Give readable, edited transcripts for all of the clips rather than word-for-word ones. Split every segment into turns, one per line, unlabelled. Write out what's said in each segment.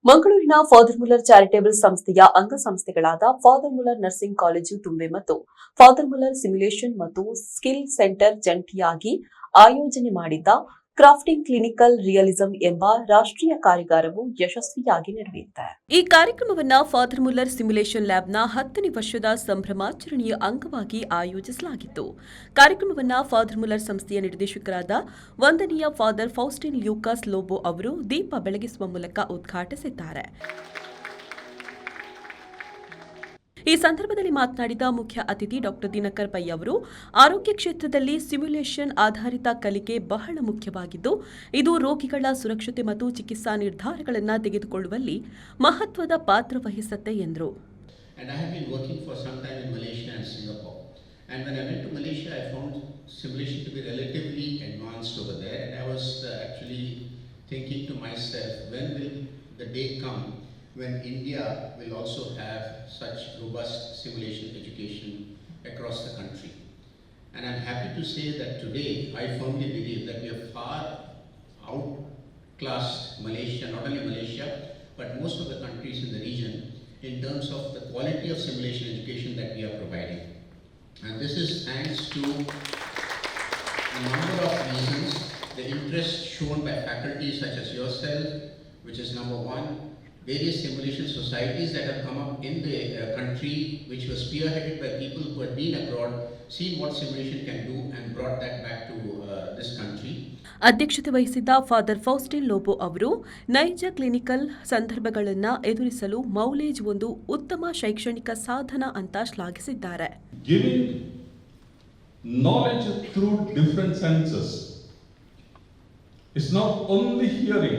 ಮಂಗಳೂರಿನ father Muller charitable ಸಂಸ್ಥೆಯ ಅಂಗಸಂಸ್ಥೆಗಳಾದ father Muller nursing college ತುಂಬೆ ಮತ್ತು ಫಾದರ್ ಮುಲ್ಲರ್ ಸಿಮ್ಯುಲೇಷನ್ ಮತ್ತು ಸ್ಕಿಲ್ ಸೆಂಟರ್ ಜಂಟಿಯಾಗಿ ಆಯೋಜನೆ ಮಾಡಿದ್ದ ಕ್ರಾಫ್ಟಿಂಗ್ ಕ್ಲಿನಿಕಲ್ ರಿಯಲಿಸಂ ಎಂಬ ರಾಷ್ಟ್ರೀಯ ಕಾರ್ಯಾಗಾರವು ಯಶಸ್ವಿಯಾಗಿ ನಡೆಯಿತು. ಈ ಕಾರ್ಯಕ್ರಮವನ್ನು ಫಾದರ್ ಮುಲ್ಲರ್ ಸಿಮ್ಯುಲೇಷನ್ ಲ್ಯಾಬ್ನ 10ನೇ ವರ್ಷದ ಸಂಭ್ರಮಾಚರಣೆಯ ಅಂಗವಾಗಿ ಆಯೋಜಿಸಲಾಗಿತ್ತು. ಕಾರ್ಯಕ್ರಮವನ್ನು ಫಾದರ್ ಮುಲ್ಲರ್ ಸಂಸ್ಥೆಯ ನಿರ್ದೇಶಕರಾದ ವಂದನೀಯ ಫಾದರ್ ಫೌಸ್ಟಿನ್ ಲ್ಯೂಕಾಸ್ ಲೋಬೋ ಅವರು ದೀಪ ಬೆಳಗಿಸುವ ಮೂಲಕ ಉದ್ಘಾಟಿಸಿದ್ದಾರೆ. ಈ ಸಂದರ್ಭದಲ್ಲಿ ಮಾತನಾಡಿದ ಮುಖ್ಯ ಅತಿಥಿ ಡಾ ದಿನಕರ್ ಪೈ ಅವರು ಆರೋಗ್ಯ ಕ್ಷೇತ್ರದಲ್ಲಿ ಸಿಮ್ಯುಲೇಷನ್ ಆಧಾರಿತ ಕಲಿಕೆ ಬಹಳ ಮುಖ್ಯವಾಗಿದ್ದು ಇದು ರೋಗಿಗಳ ಸುರಕ್ಷತೆ ಮತ್ತು ಚಿಕಿತ್ಸಾ ನಿರ್ಧಾರಗಳನ್ನು ತೆಗೆದುಕೊಳ್ಳುವಲ್ಲಿ ಮಹತ್ವದ ಪಾತ್ರ ವಹಿಸುತ್ತೆ ಎಂದರು.
And I have been working for some time in Malaysia and Singapore. And when I went to Malaysia, I found simulation to be relatively advanced over there. And I was actually thinking to myself, when will the day come when India will also have such robust simulation education across the country. And I'm happy to say that today I firmly believe that we have far outclassed Malaysia, not only Malaysia, but most of the countries in the region in terms of the quality of simulation education that we are providing. And this is thanks to a number of reasons, the interest shown by faculty such as yourself, which is number one, various simulation societies that have come up in the country, which was spearheaded by people who had been abroad, seen what simulation can do and brought that back to this country.
ಅಧ್ಯಕ್ಷತೆ ವಹಿಸಿದ್ದ father ಫೌಸ್ಟಿನ್ Lobo ಅವರು ನೈಜ clinical ಸಂದರ್ಭಗಳನ್ನು ಎದುರಿಸಲು ಮೌಲೇಜ್ ಒಂದು ಉತ್ತಮ ಶೈಕ್ಷಣಿಕ ಸಾಧನ ಅಂತ ಶ್ಲಾಘಿಸಿದ್ದಾರೆ.
Giving knowledge through different senses is not only hearing.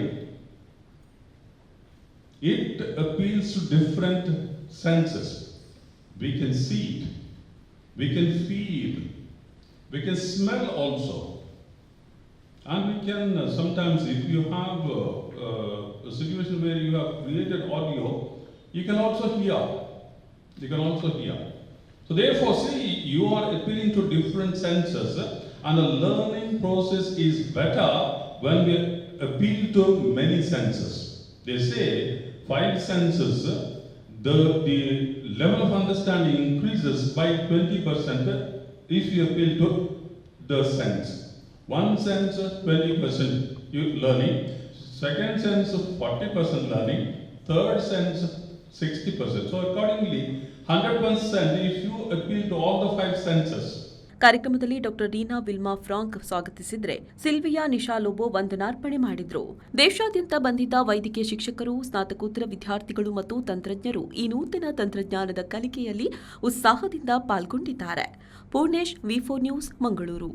It appeals to different senses. We can see it, we can feel, we can smell also. And we can sometimes, if you have a situation where you have created audio, you can also hear. You can also hear. So therefore, see, you are appealing to different senses, and the learning process is better when we appeal to many senses. They say 5 senses, the level of understanding increases by 20% if you appeal to the sense. One sense, 20% learning. Second sense, 40% learning. Third sense, 60%. So accordingly, 100% if you appeal to all the 5 senses.
ಕಾರ್ಯಕ್ರಮದಲ್ಲಿ ಡಾ Reena Wilma Frank ಸ್ವಾಗತಿಸಿದರೆ Sylvia ನಿಶಾಲೋಬೋ ವಂದನಾರ್ಪಣೆ ಮಾಡಿದ್ರು. ದೇಶಾದ್ಯಂತ ಬಂದಿದ್ದ ವೈದ್ಯಕೀಯ ಶಿಕ್ಷಕರು, ಸ್ನಾತಕೋತ್ತರ ವಿದ್ಯಾರ್ಥಿಗಳು ಮತ್ತು ತಂತ್ರಜ್ಞರು ಈ ನೂತನ ತಂತ್ರಜ್ಞಾನದ ಕಲಿಕೆಯಲ್ಲಿ ಉತ್ಸಾಹದಿಂದ ಪಾಲ್ಗೊಂಡಿದ್ದಾರೆ. ಪೂರ್ಣೇಶ್, ವಿ4 ನ್ಯೂಸ್, ಮಂಗಳೂರು.